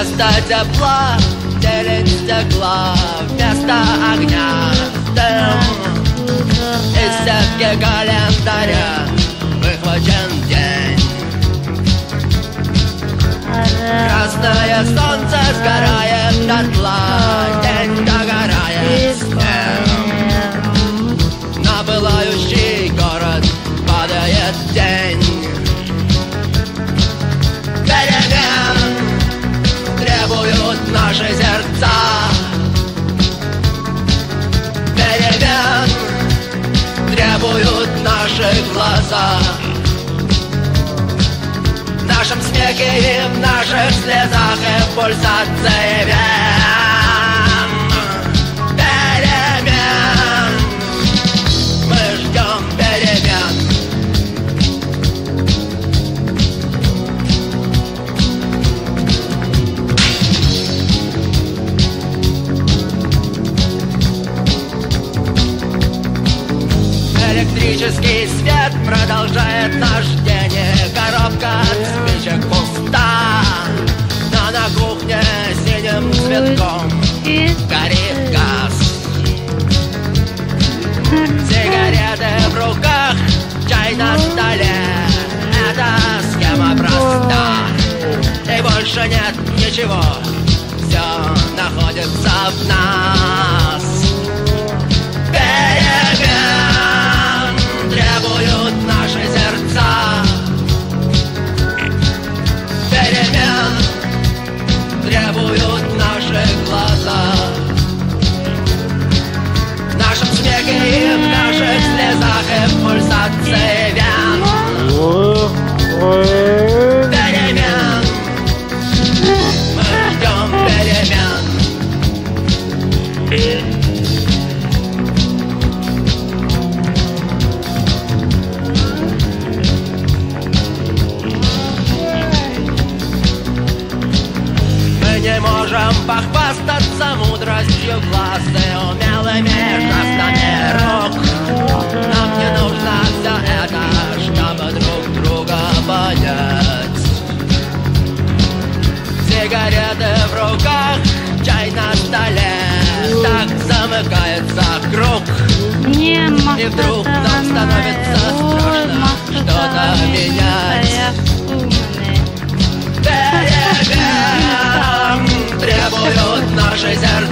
Вместо тепла зелень стекла, вместо огня дым. Из сетки календаря выхвачен день. Красное солнце сгорает дотла, день догорает с ним. На пылающий город падает день. Перемен требуют наши сердца. Перемен требуют наши глаза. В нашем смехе и в наших слезах и в пульсации вен. Перемен. Мы ждем перемен. Электрический свет продолжает наш день. Коробка от спичек пуста, но на кухне синим цветком горит газ. Сигареты в руках, чай на столе. Эта схема проста, и больше нет ничего. Все находится в нас. Перемен требуют наши сердца. Перемен требуют наши глаза. В нашем смехе и в наших слезах и в пульсации вен. Перемен. Мы ждем перемен. Не можем похвастаться мудростью глаз и умелыми жестами рук. Нам не нужно все это, чтобы друг друга понять. Сигареты в руках, чай на столе. Так замыкается круг. И вдруг нам становится страшно что-то менять. Перемен требуют наши сердца.